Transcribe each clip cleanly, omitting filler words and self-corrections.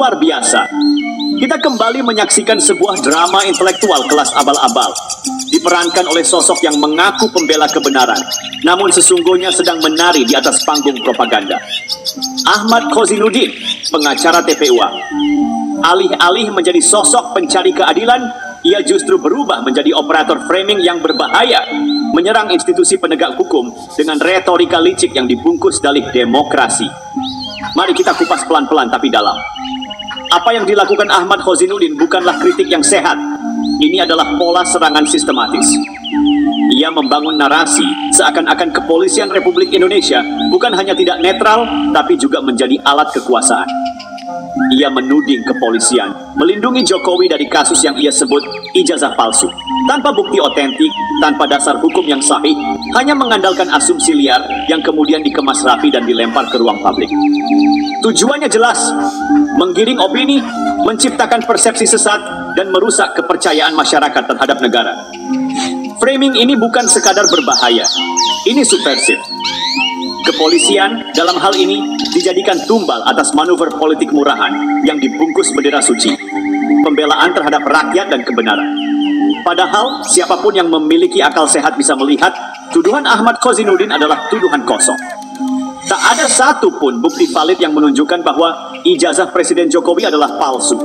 luar biasa. Kita kembali menyaksikan sebuah drama intelektual kelas abal-abal, diperankan oleh sosok yang mengaku pembela kebenaran, namun sesungguhnya sedang menari di atas panggung propaganda. Ahmad Khozinuddin, pengacara TPUA. Alih-alih menjadi sosok pencari keadilan, ia justru berubah menjadi operator framing yang berbahaya, menyerang institusi penegak hukum dengan retorika licik yang dibungkus dalih demokrasi. Mari kita kupas pelan-pelan tapi dalam. Apa yang dilakukan Ahmad Khozinuddin bukanlah kritik yang sehat. Ini adalah pola serangan sistematis. Ia membangun narasi seakan-akan kepolisian Republik Indonesia bukan hanya tidak netral, tapi juga menjadi alat kekuasaan. Ia menuding kepolisian melindungi Jokowi dari kasus yang ia sebut ijazah palsu, tanpa bukti otentik, tanpa dasar hukum yang sahih, hanya mengandalkan asumsi liar yang kemudian dikemas rapi dan dilempar ke ruang publik. Tujuannya jelas, menggiring opini, menciptakan persepsi sesat, dan merusak kepercayaan masyarakat terhadap negara. Framing ini bukan sekadar berbahaya, ini subversif. Kepolisian dalam hal ini dijadikan tumbal atas manuver politik murahan yang dibungkus bendera suci, pembelaan terhadap rakyat dan kebenaran. Padahal siapapun yang memiliki akal sehat bisa melihat tuduhan Ahmad Khozinuddin adalah tuduhan kosong. Tak ada satupun bukti valid yang menunjukkan bahwa ijazah Presiden Jokowi adalah palsu.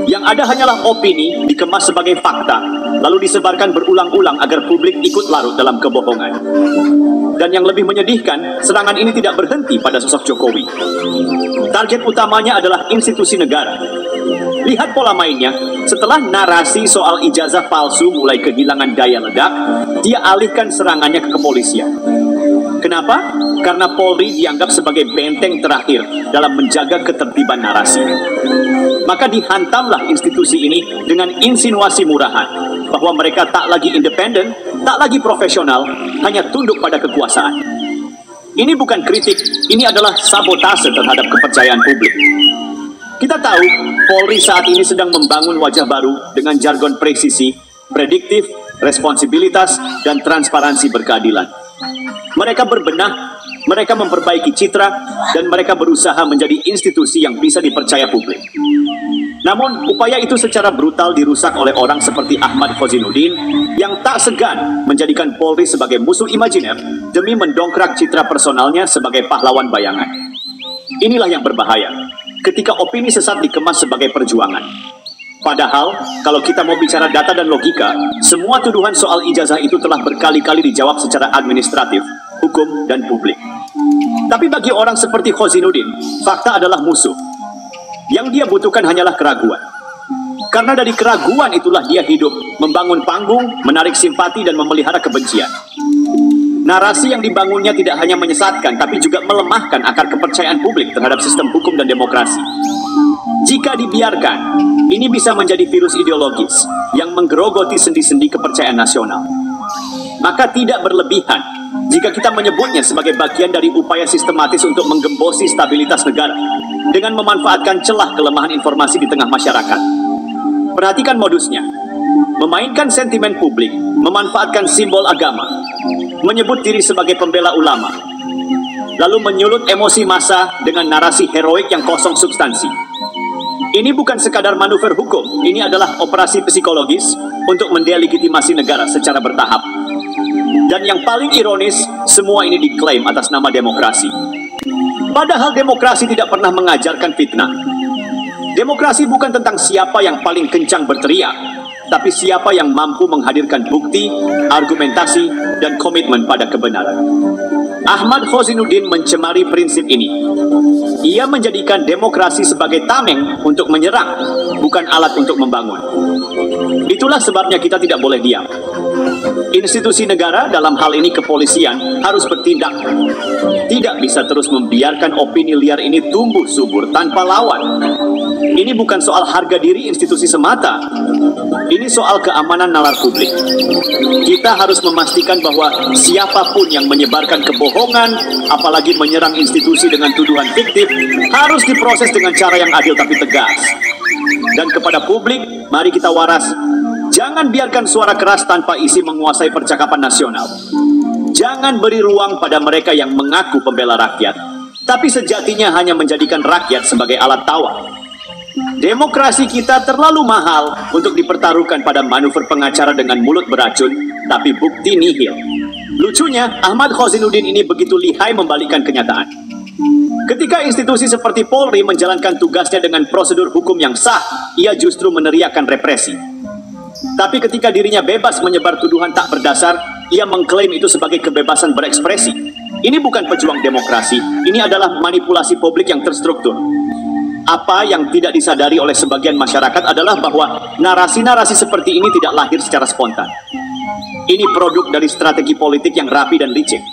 Yang ada hanyalah opini dikemas sebagai fakta, lalu disebarkan berulang-ulang agar publik ikut larut dalam kebohongan. Dan yang lebih menyedihkan, serangan ini tidak berhenti pada sosok Jokowi. Target utamanya adalah institusi negara. Lihat pola mainnya, setelah narasi soal ijazah palsu mulai kehilangan daya ledak, dia alihkan serangannya ke kepolisian. Kenapa? Karena Polri dianggap sebagai benteng terakhir dalam menjaga ketertiban narasi. Maka dihantamlah institusi ini dengan insinuasi murahan bahwa mereka tak lagi independen, tak lagi profesional, hanya tunduk pada kekuasaan. Ini bukan kritik, ini adalah sabotase terhadap kepercayaan publik. Kita tahu Polri saat ini sedang membangun wajah baru dengan jargon presisi, prediktif, responsibilitas, dan transparansi berkeadilan. Mereka berbenah, mereka memperbaiki citra, dan mereka berusaha menjadi institusi yang bisa dipercaya publik. Namun, upaya itu secara brutal dirusak oleh orang seperti Ahmad Khozinuddin yang tak segan menjadikan Polri sebagai musuh imajiner demi mendongkrak citra personalnya sebagai pahlawan bayangan. Inilah yang berbahaya, ketika opini sesat dikemas sebagai perjuangan. Padahal, kalau kita mau bicara data dan logika, semua tuduhan soal ijazah itu telah berkali-kali dijawab secara administratif, hukum, dan publik. Tapi bagi orang seperti Khozinuddin, fakta adalah musuh. Yang dia butuhkan hanyalah keraguan. Karena dari keraguan itulah dia hidup, membangun panggung, menarik simpati, dan memelihara kebencian. Narasi yang dibangunnya tidak hanya menyesatkan, tapi juga melemahkan akar kepercayaan publik terhadap sistem hukum dan demokrasi. Jika dibiarkan, ini bisa menjadi virus ideologis yang menggerogoti sendi-sendi kepercayaan nasional. Maka tidak berlebihan jika kita menyebutnya sebagai bagian dari upaya sistematis untuk menggembosi stabilitas negara dengan memanfaatkan celah kelemahan informasi di tengah masyarakat. Perhatikan modusnya. Memainkan sentimen publik, memanfaatkan simbol agama, menyebut diri sebagai pembela ulama, lalu menyulut emosi massa dengan narasi heroik yang kosong substansi. Ini bukan sekadar manuver hukum, ini adalah operasi psikologis untuk mendelegitimasi negara secara bertahap. Dan yang paling ironis, semua ini diklaim atas nama demokrasi. Padahal demokrasi tidak pernah mengajarkan fitnah. Demokrasi bukan tentang siapa yang paling kencang berteriak, tapi siapa yang mampu menghadirkan bukti, argumentasi, dan komitmen pada kebenaran. Ahmad Khozinuddin mencemari prinsip ini. Ia menjadikan demokrasi sebagai tameng untuk menyerang, bukan alat untuk membangun. Itulah sebabnya kita tidak boleh diam. Institusi negara, dalam hal ini kepolisian, harus bertindak. Tidak bisa terus membiarkan opini liar ini tumbuh subur tanpa lawan. Ini bukan soal harga diri institusi semata. Ini soal keamanan nalar publik. Kita harus memastikan bahwa siapapun yang menyebarkan kebohongan, apalagi menyerang institusi dengan tuduhan fiktif, harus diproses dengan cara yang adil tapi tegas. Dan kepada publik, mari kita waras. Jangan biarkan suara keras tanpa isi menguasai percakapan nasional. Jangan beri ruang pada mereka yang mengaku pembela rakyat, tapi sejatinya hanya menjadikan rakyat sebagai alat tawar. Demokrasi kita terlalu mahal untuk dipertaruhkan pada manuver pengacara dengan mulut beracun, tapi bukti nihil. Lucunya, Ahmad Khozinuddin ini begitu lihai membalikkan kenyataan. Ketika institusi seperti Polri menjalankan tugasnya dengan prosedur hukum yang sah, ia justru meneriakkan represi. Tapi ketika dirinya bebas menyebar tuduhan tak berdasar, ia mengklaim itu sebagai kebebasan berekspresi. Ini bukan pejuang demokrasi, ini adalah manipulasi publik yang terstruktur. Apa yang tidak disadari oleh sebagian masyarakat adalah bahwa narasi-narasi seperti ini tidak lahir secara spontan. Ini produk dari strategi politik yang rapi dan licik.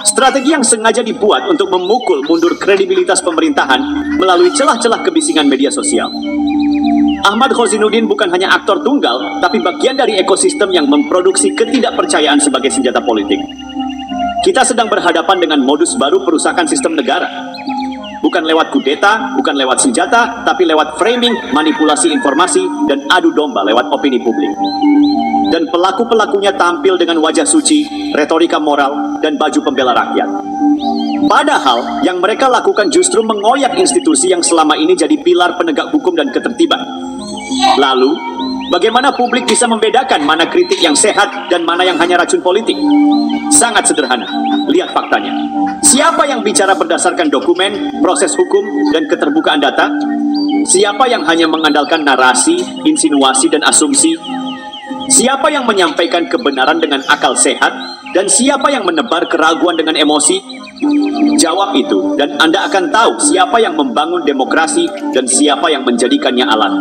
Strategi yang sengaja dibuat untuk memukul mundur kredibilitas pemerintahan melalui celah-celah kebisingan media sosial. Ahmad Khozinuddin bukan hanya aktor tunggal, tapi bagian dari ekosistem yang memproduksi ketidakpercayaan sebagai senjata politik. Kita sedang berhadapan dengan modus baru perusakan sistem negara. Bukan lewat kudeta, bukan lewat senjata, tapi lewat framing, manipulasi informasi, dan adu domba lewat opini publik. Dan pelaku-pelakunya tampil dengan wajah suci, retorika moral, dan baju pembela rakyat. Padahal, yang mereka lakukan justru mengoyak institusi yang selama ini jadi pilar penegak hukum dan ketertiban. Lalu, bagaimana publik bisa membedakan mana kritik yang sehat dan mana yang hanya racun politik? Sangat sederhana. Lihat faktanya. Siapa yang bicara berdasarkan dokumen, proses hukum, dan keterbukaan data? Siapa yang hanya mengandalkan narasi, insinuasi, dan asumsi? Siapa yang menyampaikan kebenaran dengan akal sehat? Dan siapa yang menebar keraguan dengan emosi? Jawab itu, dan Anda akan tahu siapa yang membangun demokrasi dan siapa yang menjadikannya alat.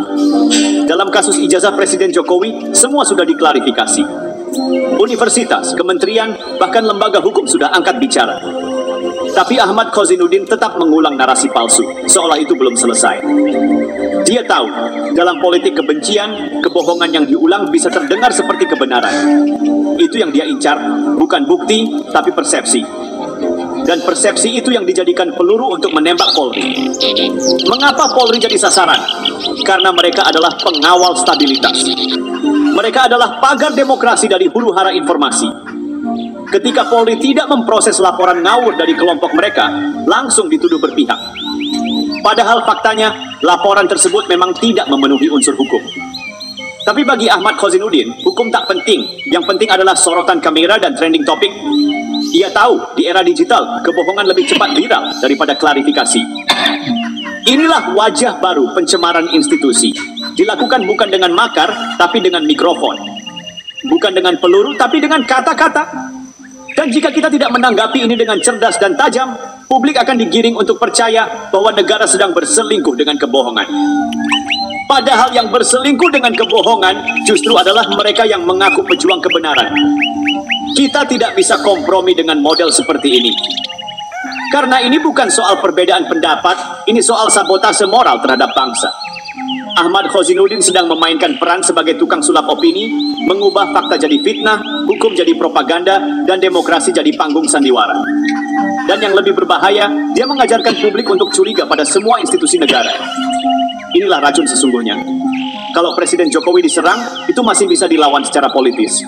Dalam kasus ijazah Presiden Jokowi, semua sudah diklarifikasi. Universitas, kementerian, bahkan lembaga hukum sudah angkat bicara. Tapi Ahmad Khozinuddin tetap mengulang narasi palsu, seolah itu belum selesai. Dia tahu, dalam politik kebencian, kebohongan yang diulang bisa terdengar seperti kebenaran. Itu yang dia incar, bukan bukti, tapi persepsi. Dan persepsi itu yang dijadikan peluru untuk menembak Polri. Mengapa Polri jadi sasaran? Karena mereka adalah pengawal stabilitas. Mereka adalah pagar demokrasi dari huru-hara informasi. Ketika Polri tidak memproses laporan ngawur dari kelompok mereka, langsung dituduh berpihak. Padahal faktanya, laporan tersebut memang tidak memenuhi unsur hukum. Tapi bagi Ahmad Khozinuddin, hukum tak penting. Yang penting adalah sorotan kamera dan trending topik. Ia tahu, di era digital, kebohongan lebih cepat viral daripada klarifikasi. Inilah wajah baru pencemaran institusi. Dilakukan bukan dengan makar, tapi dengan mikrofon. Bukan dengan peluru, tapi dengan kata-kata. Dan jika kita tidak menanggapi ini dengan cerdas dan tajam, publik akan digiring untuk percaya bahwa negara sedang berselingkuh dengan kebohongan. Padahal yang berselingkuh dengan kebohongan justru adalah mereka yang mengaku pejuang kebenaran. Kita tidak bisa kompromi dengan model seperti ini. Karena ini bukan soal perbedaan pendapat, ini soal sabotase moral terhadap bangsa. Ahmad Khozinuddin sedang memainkan peran sebagai tukang sulap opini, mengubah fakta jadi fitnah, hukum jadi propaganda, dan demokrasi jadi panggung sandiwara. Dan yang lebih berbahaya, dia mengajarkan publik untuk curiga pada semua institusi negara. Inilah racun sesungguhnya. Kalau Presiden Jokowi diserang, itu masih bisa dilawan secara politis.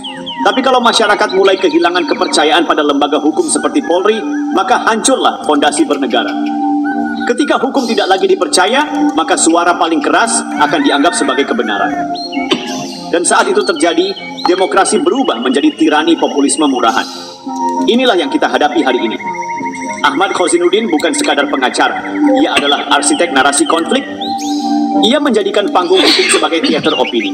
Tapi kalau masyarakat mulai kehilangan kepercayaan pada lembaga hukum seperti Polri, maka hancurlah fondasi bernegara. Ketika hukum tidak lagi dipercaya, maka suara paling keras akan dianggap sebagai kebenaran. Dan saat itu terjadi, demokrasi berubah menjadi tirani populisme murahan. Inilah yang kita hadapi hari ini. Ahmad Khozinuddin bukan sekadar pengacara, ia adalah arsitek narasi konflik. Ia menjadikan panggung hukum sebagai teater opini.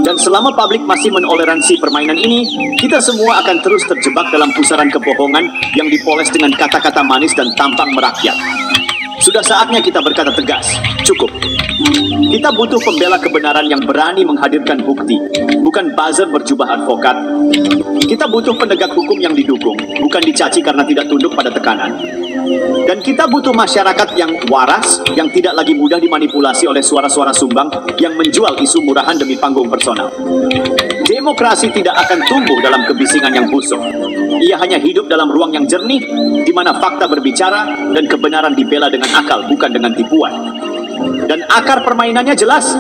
Dan selama publik masih menoleransi permainan ini, kita semua akan terus terjebak dalam pusaran kebohongan yang dipoles dengan kata-kata manis dan tampang merakyat. Sudah saatnya kita berkata tegas, cukup. Kita butuh pembela kebenaran yang berani menghadirkan bukti, bukan buzzer berjubah advokat. Kita butuh penegak hukum yang didukung, bukan dicaci karena tidak tunduk pada tekanan. Dan kita butuh masyarakat yang waras, yang tidak lagi mudah dimanipulasi oleh suara-suara sumbang yang menjual isu murahan demi panggung personal. Demokrasi tidak akan tumbuh dalam kebisingan yang busuk. Ia hanya hidup dalam ruang yang jernih, di mana fakta berbicara dan kebenaran dibela dengan akal, bukan dengan tipuan. Dan akar permainannya jelas,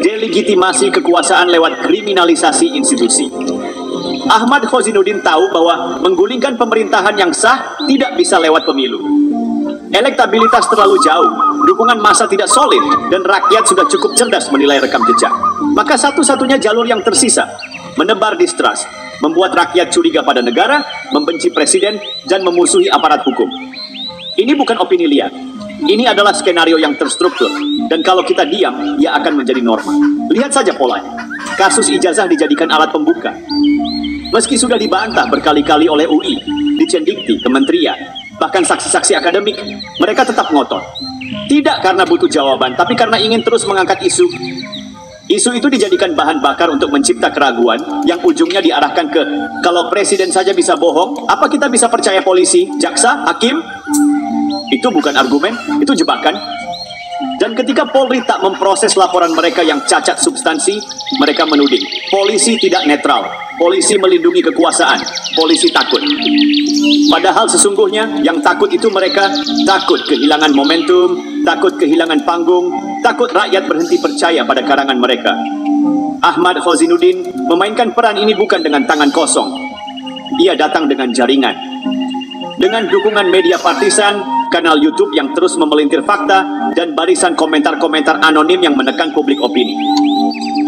delegitimasi kekuasaan lewat kriminalisasi institusi. Ahmad Khozinuddin tahu bahwa menggulingkan pemerintahan yang sah tidak bisa lewat pemilu. Elektabilitas terlalu jauh, dukungan massa tidak solid, dan rakyat sudah cukup cerdas menilai rekam jejak. Maka satu-satunya jalur yang tersisa, menebar distrust, membuat rakyat curiga pada negara, membenci presiden, dan memusuhi aparat hukum. Ini bukan opini liar. Ini adalah skenario yang terstruktur, dan kalau kita diam, ia akan menjadi norma. Lihat saja polanya. Kasus ijazah dijadikan alat pembuka. Meski sudah dibantah berkali-kali oleh UI, Dicendikti, kementerian, bahkan saksi-saksi akademik, mereka tetap ngotot. Tidak karena butuh jawaban, tapi karena ingin terus mengangkat isu. Isu itu dijadikan bahan bakar untuk mencipta keraguan yang ujungnya diarahkan ke, kalau presiden saja bisa bohong, apa kita bisa percaya polisi, jaksa, hakim? Itu bukan argumen, itu jebakan. Dan ketika Polri tak memproses laporan mereka yang cacat substansi, mereka menuding polisi tidak netral, polisi melindungi kekuasaan, polisi takut. Padahal sesungguhnya yang takut itu mereka takut kehilangan momentum, takut kehilangan panggung, takut rakyat berhenti percaya pada karangan mereka. Ahmad Khozinuddin memainkan peran ini bukan dengan tangan kosong. Ia datang dengan jaringan. Dengan dukungan media partisan, kanal YouTube yang terus memelintir fakta, dan barisan komentar-komentar anonim yang menekan publik opini.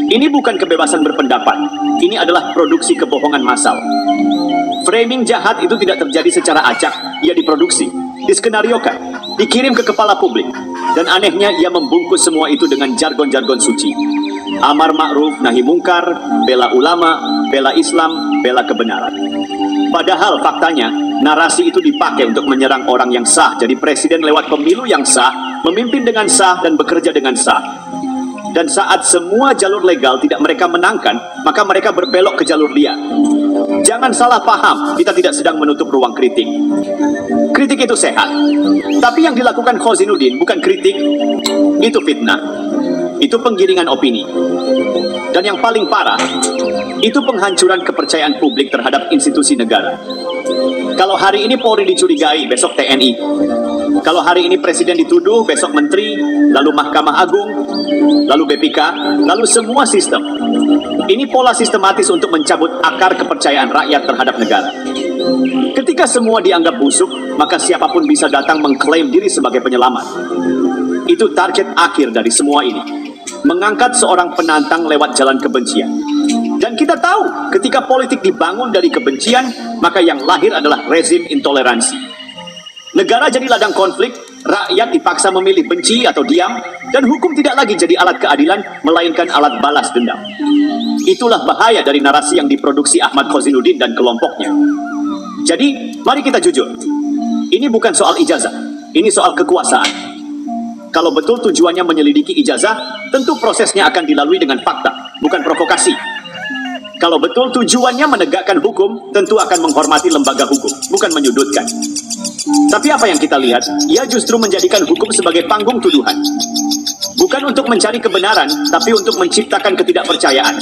Ini bukan kebebasan berpendapat, ini adalah produksi kebohongan massal. Framing jahat itu tidak terjadi secara acak, ia diproduksi, diskenariokan, dikirim ke kepala publik, dan anehnya ia membungkus semua itu dengan jargon-jargon suci. Amar ma'ruf, nahi mungkar, bela ulama, bela Islam, bela kebenaran. Padahal faktanya, narasi itu dipakai untuk menyerang orang yang sah jadi presiden lewat pemilu yang sah, memimpin dengan sah, dan bekerja dengan sah. Dan saat semua jalur legal tidak mereka menangkan, maka mereka berbelok ke jalur liar. Jangan salah paham, kita tidak sedang menutup ruang kritik. Kritik itu sehat. Tapi yang dilakukan Khozinuddin bukan kritik, itu fitnah. Itu penggiringan opini. Dan yang paling parah, itu penghancuran kepercayaan publik terhadap institusi negara. Kalau hari ini Polri dicurigai, besok TNI. Kalau hari ini Presiden dituduh, besok Menteri, lalu Mahkamah Agung, lalu BPK, lalu semua sistem. Ini pola sistematis untuk mencabut akar kepercayaan rakyat terhadap negara. Ketika semua dianggap busuk, maka siapapun bisa datang mengklaim diri sebagai penyelamat. Itu target akhir dari semua ini. Mengangkat seorang penantang lewat jalan kebencian. Dan kita tahu, ketika politik dibangun dari kebencian, maka yang lahir adalah rezim intoleransi. Negara jadi ladang konflik, rakyat dipaksa memilih benci atau diam, dan hukum tidak lagi jadi alat keadilan, melainkan alat balas dendam. Itulah bahaya dari narasi yang diproduksi Ahmad Khozinuddin dan kelompoknya. Jadi, mari kita jujur. Ini bukan soal ijazah, ini soal kekuasaan. Kalau betul tujuannya menyelidiki ijazah, tentu prosesnya akan dilalui dengan fakta, bukan provokasi. Kalau betul tujuannya menegakkan hukum, tentu akan menghormati lembaga hukum, bukan menyudutkan. Tapi apa yang kita lihat, ia justru menjadikan hukum sebagai panggung tuduhan. Bukan untuk mencari kebenaran, tapi untuk menciptakan ketidakpercayaan.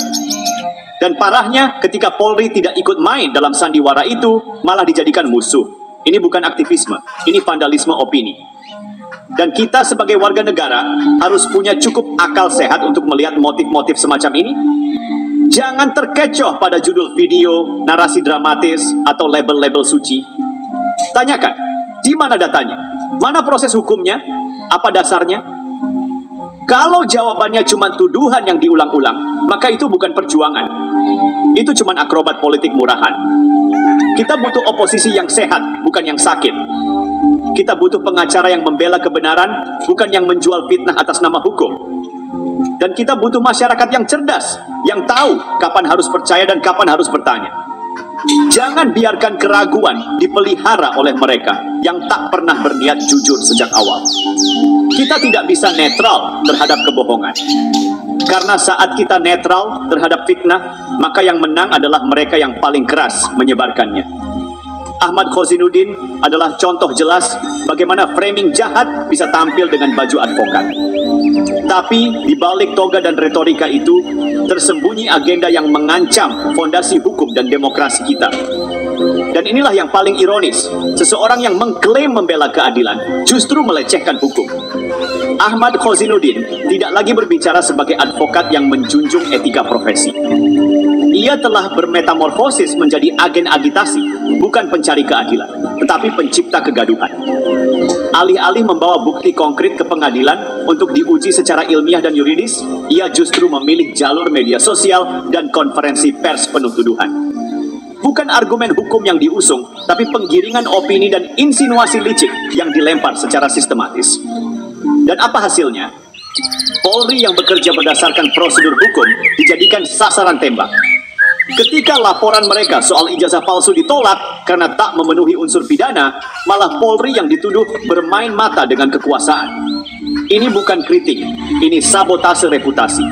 Dan parahnya, ketika Polri tidak ikut main dalam sandiwara itu, malah dijadikan musuh. Ini bukan aktivisme, ini vandalisme opini. Dan kita sebagai warga negara harus punya cukup akal sehat untuk melihat motif-motif semacam ini. Jangan terkecoh pada judul video, narasi dramatis, atau label-label suci. Tanyakan, di mana datanya? Mana proses hukumnya? Apa dasarnya? Kalau jawabannya cuma tuduhan yang diulang-ulang, maka itu bukan perjuangan. Itu cuma akrobat politik murahan. Kita butuh oposisi yang sehat, bukan yang sakit. Kita butuh pengacara yang membela kebenaran, bukan yang menjual fitnah atas nama hukum. Dan kita butuh masyarakat yang cerdas, yang tahu kapan harus percaya dan kapan harus bertanya. Jangan biarkan keraguan dipelihara oleh mereka yang tak pernah berniat jujur sejak awal. Kita tidak bisa netral terhadap kebohongan. Karena saat kita netral terhadap fitnah, maka yang menang adalah mereka yang paling keras menyebarkannya. Ahmad Khozinuddin adalah contoh jelas bagaimana framing jahat bisa tampil dengan baju advokat. Tapi di balik toga dan retorika itu tersembunyi agenda yang mengancam fondasi hukum dan demokrasi kita. Dan inilah yang paling ironis, seseorang yang mengklaim membela keadilan justru melecehkan hukum. Ahmad Khozinuddin tidak lagi berbicara sebagai advokat yang menjunjung etika profesi. Ia telah bermetamorfosis menjadi agen agitasi, bukan pencari keadilan. tetapi pencipta kegaduhan. Alih-alih membawa bukti konkret ke pengadilan untuk diuji secara ilmiah dan yuridis, ia justru memilih jalur media sosial dan konferensi pers penuh tuduhan. Bukan argumen hukum yang diusung, tapi penggiringan opini dan insinuasi licik yang dilempar secara sistematis. Dan apa hasilnya? Polri yang bekerja berdasarkan prosedur hukum dijadikan sasaran tembak. Ketika laporan mereka soal ijazah palsu ditolak karena tak memenuhi unsur pidana, malah Polri yang dituduh bermain mata dengan kekuasaan. Ini bukan kritik, ini sabotase reputasi.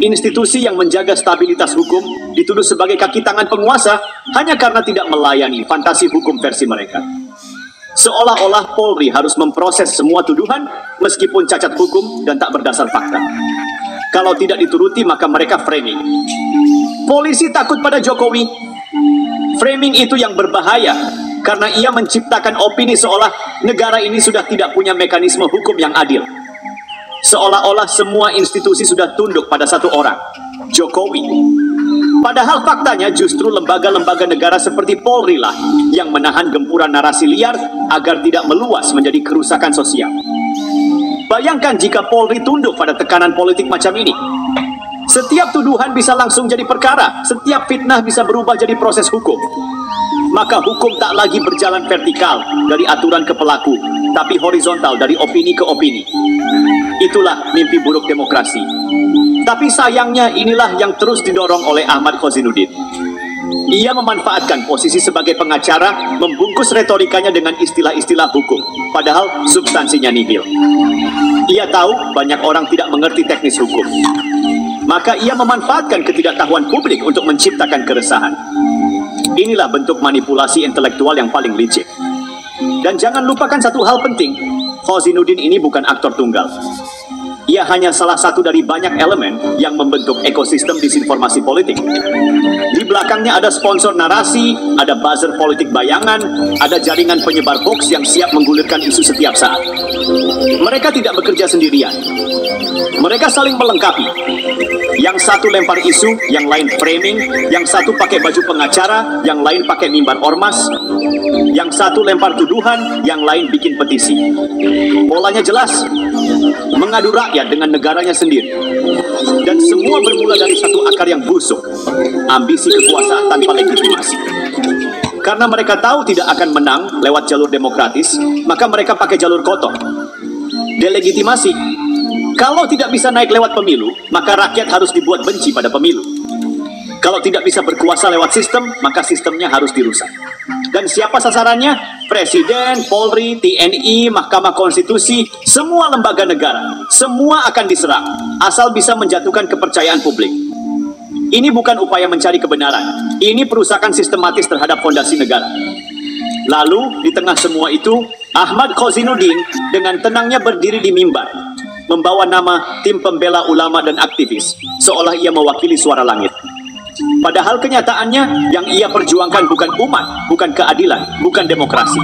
Institusi yang menjaga stabilitas hukum dituduh sebagai kaki tangan penguasa hanya karena tidak melayani fantasi hukum versi mereka. Seolah-olah Polri harus memproses semua tuduhan meskipun cacat hukum dan tak berdasar fakta. Kalau tidak dituruti maka mereka framing. Polisi takut pada Jokowi. Framing itu yang berbahaya karena ia menciptakan opini seolah negara ini sudah tidak punya mekanisme hukum yang adil. Seolah-olah semua institusi sudah tunduk pada satu orang, Jokowi. Padahal faktanya justru lembaga-lembaga negara seperti Polri lah yang menahan gempuran narasi liar agar tidak meluas menjadi kerusakan sosial. Bayangkan jika Polri tunduk pada tekanan politik macam ini. Setiap tuduhan bisa langsung jadi perkara, setiap fitnah bisa berubah jadi proses hukum. Maka hukum tak lagi berjalan vertikal dari aturan ke pelaku, tapi horizontal dari opini ke opini. Itulah mimpi buruk demokrasi. Tapi sayangnya inilah yang terus didorong oleh Ahmad Khozinuddin. Ia memanfaatkan posisi sebagai pengacara, membungkus retorikanya dengan istilah-istilah hukum, padahal substansinya nihil. Ia tahu banyak orang tidak mengerti teknis hukum. Maka ia memanfaatkan ketidaktahuan publik untuk menciptakan keresahan. Inilah bentuk manipulasi intelektual yang paling licik. Dan jangan lupakan satu hal penting, Khozinuddin ini bukan aktor tunggal. Ia hanya salah satu dari banyak elemen yang membentuk ekosistem disinformasi politik. Di belakangnya ada sponsor narasi, ada buzzer politik bayangan, ada jaringan penyebar hoax yang siap menggulirkan isu setiap saat. Mereka tidak bekerja sendirian. Mereka saling melengkapi. Yang satu lempar isu, yang lain framing, yang satu pakai baju pengacara, yang lain pakai mimbar ormas, yang satu lempar tuduhan, yang lain bikin petisi. Polanya jelas, mengadu rakyat dengan negaranya sendiri. Dan semua bermula dari satu akar yang busuk, ambisi kekuasaan tanpa legitimasi. Karena mereka tahu tidak akan menang lewat jalur demokratis, maka mereka pakai jalur kotor. Delegitimasi. Kalau tidak bisa naik lewat pemilu, maka rakyat harus dibuat benci pada pemilu. Kalau tidak bisa berkuasa lewat sistem, maka sistemnya harus dirusak. Dan siapa sasarannya? Presiden, Polri, TNI, Mahkamah Konstitusi, semua lembaga negara. Semua akan diserang, asal bisa menjatuhkan kepercayaan publik. Ini bukan upaya mencari kebenaran. Ini perusakan sistematis terhadap fondasi negara. Lalu, di tengah semua itu, Ahmad Khozinuddin dengan tenangnya berdiri di mimbar, membawa nama tim pembela ulama dan aktivis, seolah ia mewakili suara langit. Padahal kenyataannya yang ia perjuangkan bukan umat, bukan keadilan, bukan demokrasi.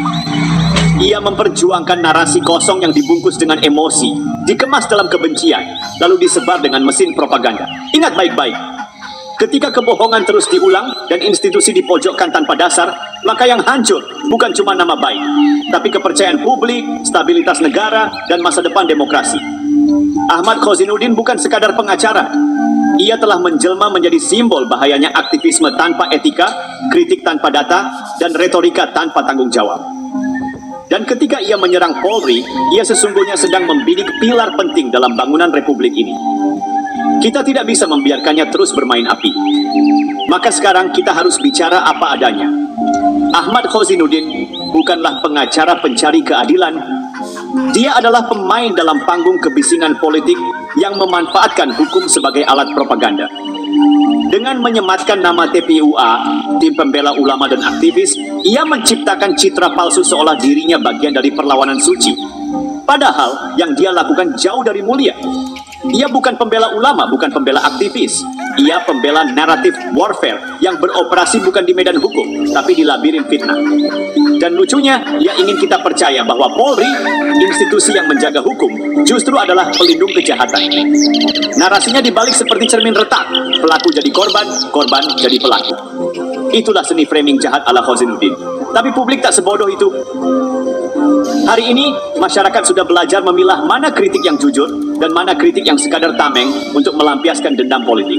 Ia memperjuangkan narasi kosong yang dibungkus dengan emosi, dikemas dalam kebencian, lalu disebar dengan mesin propaganda. Ingat baik-baik, ketika kebohongan terus diulang dan institusi dipojokkan tanpa dasar, maka yang hancur bukan cuma nama baik, tapi kepercayaan publik, stabilitas negara, dan masa depan demokrasi. Ahmad Khozinuddin bukan sekadar pengacara. Ia telah menjelma menjadi simbol bahayanya aktivisme tanpa etika, kritik tanpa data, dan retorika tanpa tanggung jawab. Dan ketika ia menyerang Polri, ia sesungguhnya sedang membidik pilar penting dalam bangunan Republik ini. Kita tidak bisa membiarkannya terus bermain api. Maka sekarang kita harus bicara apa adanya. Ahmad Khozinuddin bukanlah pengacara pencari keadilan. Dia adalah pemain dalam panggung kebisingan politik yang memanfaatkan hukum sebagai alat propaganda. Dengan menyematkan nama TPUA, tim pembela ulama dan aktivis, ia menciptakan citra palsu seolah dirinya bagian dari perlawanan suci. Padahal yang dia lakukan jauh dari mulia. Ia bukan pembela ulama, bukan pembela aktivis. Ia pembela naratif warfare yang beroperasi bukan di medan hukum, tapi di labirin fitnah. Dan lucunya, ia ingin kita percaya bahwa Polri, institusi yang menjaga hukum, justru adalah pelindung kejahatan. Narasinya dibalik seperti cermin retak. Pelaku jadi korban, korban jadi pelaku. Itulah seni framing jahat ala Khozinuddin. Tapi publik tak sebodoh itu. Hari ini, masyarakat sudah belajar memilah mana kritik yang jujur dan mana kritik yang sekadar tameng untuk melampiaskan dendam politik.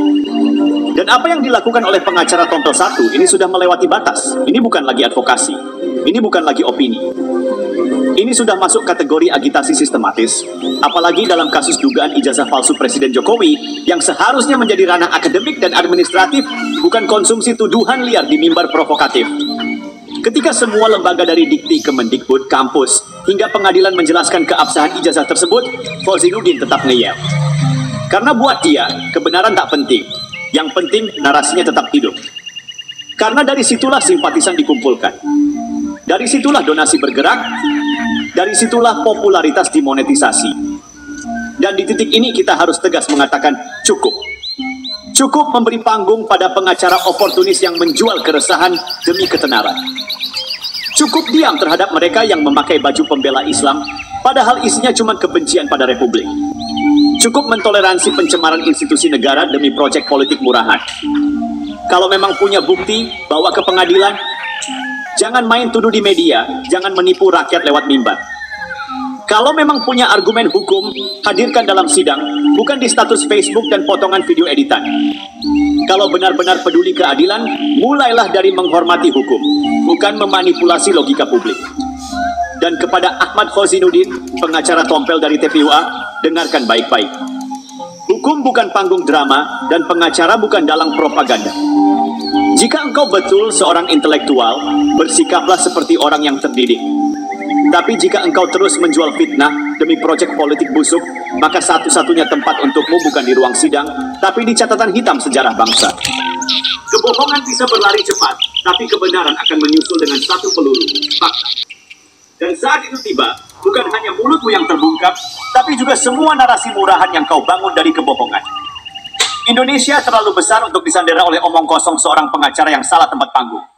Dan apa yang dilakukan oleh pengacara Tompel 1 ini sudah melewati batas. Ini bukan lagi advokasi. Ini bukan lagi opini. Ini sudah masuk kategori agitasi sistematis, apalagi dalam kasus dugaan ijazah palsu Presiden Jokowi yang seharusnya menjadi ranah akademik dan administratif, bukan konsumsi tuduhan liar di mimbar provokatif. Ketika semua lembaga dari Dikti, Kemendikbud, kampus, hingga pengadilan menjelaskan keabsahan ijazah tersebut, Khozinuddin tetap ngeyel. Karena buat dia, kebenaran tak penting. Yang penting narasinya tetap hidup. Karena dari situlah simpatisan dikumpulkan. Dari situlah donasi bergerak. Dari situlah popularitas dimonetisasi. Dan di titik ini kita harus tegas mengatakan cukup. Cukup memberi panggung pada pengacara oportunis yang menjual keresahan demi ketenaran. Cukup diam terhadap mereka yang memakai baju pembela Islam, padahal isinya cuma kebencian pada Republik. Cukup mentoleransi pencemaran institusi negara demi proyek politik murahan. Kalau memang punya bukti, bawa ke pengadilan. Jangan main tuduh di media, jangan menipu rakyat lewat mimbar. Kalau memang punya argumen hukum, hadirkan dalam sidang, bukan di status Facebook dan potongan video editan. Kalau benar-benar peduli keadilan, mulailah dari menghormati hukum, bukan memanipulasi logika publik. Dan kepada Ahmad Khozinuddin, pengacara Tompel dari TPUA, dengarkan baik-baik. Hukum bukan panggung drama, dan pengacara bukan dalang propaganda. Jika engkau betul seorang intelektual, bersikaplah seperti orang yang terdidik. Tapi jika engkau terus menjual fitnah demi proyek politik busuk, maka satu-satunya tempat untukmu bukan di ruang sidang, tapi di catatan hitam sejarah bangsa. Kebohongan bisa berlari cepat, tapi kebenaran akan menyusul dengan satu peluru, fakta. Dan saat itu tiba, bukan hanya mulutmu yang terbungkap, tapi juga semua narasi murahan yang kau bangun dari kebohongan. Indonesia terlalu besar untuk disandera oleh omong kosong seorang pengacara yang salah tempat panggung.